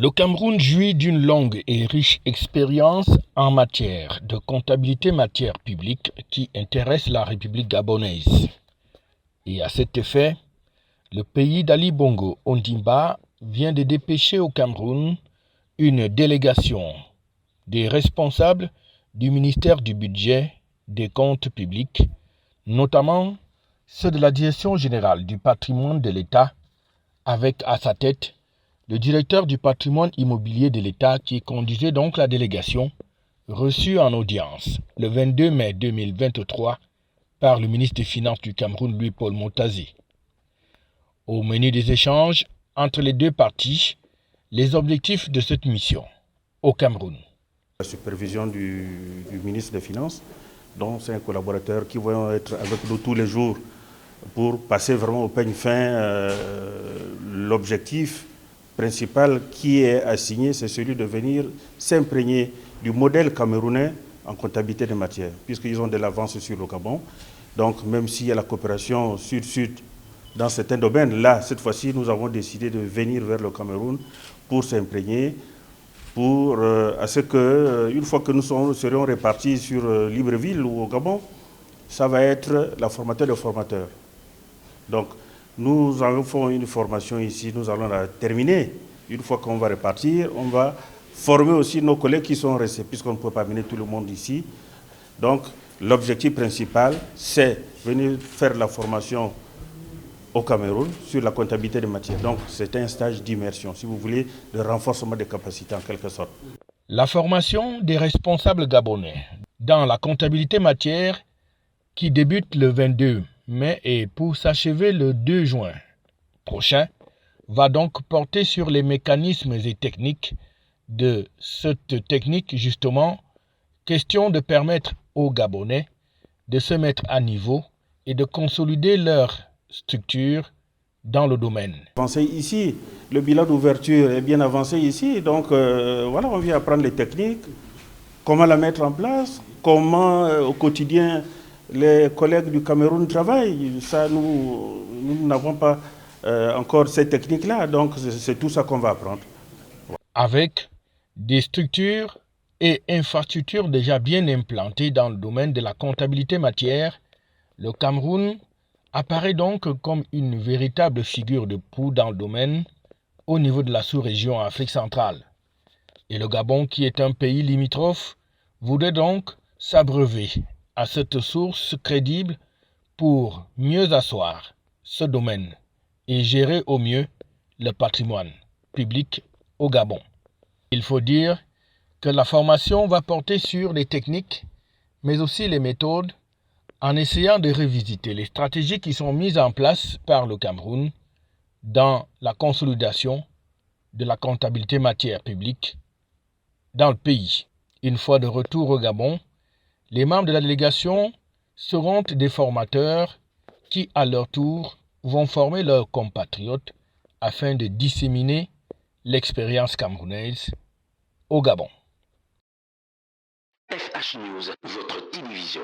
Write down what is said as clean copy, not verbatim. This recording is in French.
Le Cameroun jouit d'une longue et riche expérience en matière de comptabilité matière publique qui intéresse la République gabonaise. Et à cet effet, le pays d'Ali Bongo Ondimba vient de dépêcher au Cameroun une délégation des responsables du ministère du Budget, des Comptes publics, notamment ceux de la Direction générale du patrimoine de l'État, avec à sa tête le directeur du patrimoine immobilier de l'État qui conduisait donc la délégation, reçue en audience le 22 mai 2023 par le ministre des Finances du Cameroun, Louis-Paul Montazi. Au menu des échanges entre les deux parties, les objectifs de cette mission au Cameroun. La supervision du ministre des Finances, dont c'est un collaborateur qui va être avec nous tous les jours pour passer vraiment au peigne fin. L'objectif principal qui est assigné, c'est celui de venir s'imprégner du modèle camerounais en comptabilité des matières, puisqu'ils ont de l'avance sur le Gabon. Donc même s'il y a la coopération sud-sud dans certains domaines, là, cette fois-ci, nous avons décidé de venir vers le Cameroun pour s'imprégner, pour à ce que, une fois que nous serons répartis sur Libreville ou au Gabon, ça va être la formateur de formateurs. Donc, nous avons une formation ici, nous allons la terminer. Une fois qu'on va repartir, on va former aussi nos collègues qui sont restés, puisqu'on ne peut pas amener tout le monde ici. Donc, l'objectif principal, c'est venir faire la formation au Cameroun sur la comptabilité des matières. Donc, c'est un stage d'immersion, si vous voulez, de renforcement des capacités en quelque sorte. La formation des responsables gabonais dans la comptabilité matière qui débute le 22 mai et pour s'achever le 2 juin prochain va donc porter sur les mécanismes et techniques de cette technique justement, question de permettre aux Gabonais de se mettre à niveau et de consolider leur structure dans le domaine. Ici, le bilan d'ouverture est bien avancé ici, donc voilà, on vient apprendre les techniques, comment la mettre en place, comment au quotidien les collègues du Cameroun travaillent. Ça, nous n'avons pas encore ces techniques-là, donc c'est tout ça qu'on va apprendre. Avec des structures et infrastructures déjà bien implantées dans le domaine de la comptabilité matière, le Cameroun apparaît donc comme une véritable figure de proue dans le domaine au niveau de la sous-région Afrique centrale. Et le Gabon, qui est un pays limitrophe, voudrait donc s'abreuver à cette source crédible pour mieux asseoir ce domaine et gérer au mieux le patrimoine public au Gabon. Il faut dire que la formation va porter sur les techniques, mais aussi les méthodes, en essayant de revisiter les stratégies qui sont mises en place par le Cameroun dans la consolidation de la comptabilité matière publique dans le pays. Une fois de retour au Gabon, les membres de la délégation seront des formateurs qui, à leur tour, vont former leurs compatriotes afin de disséminer l'expérience camerounaise au Gabon. FH News, votre télévision.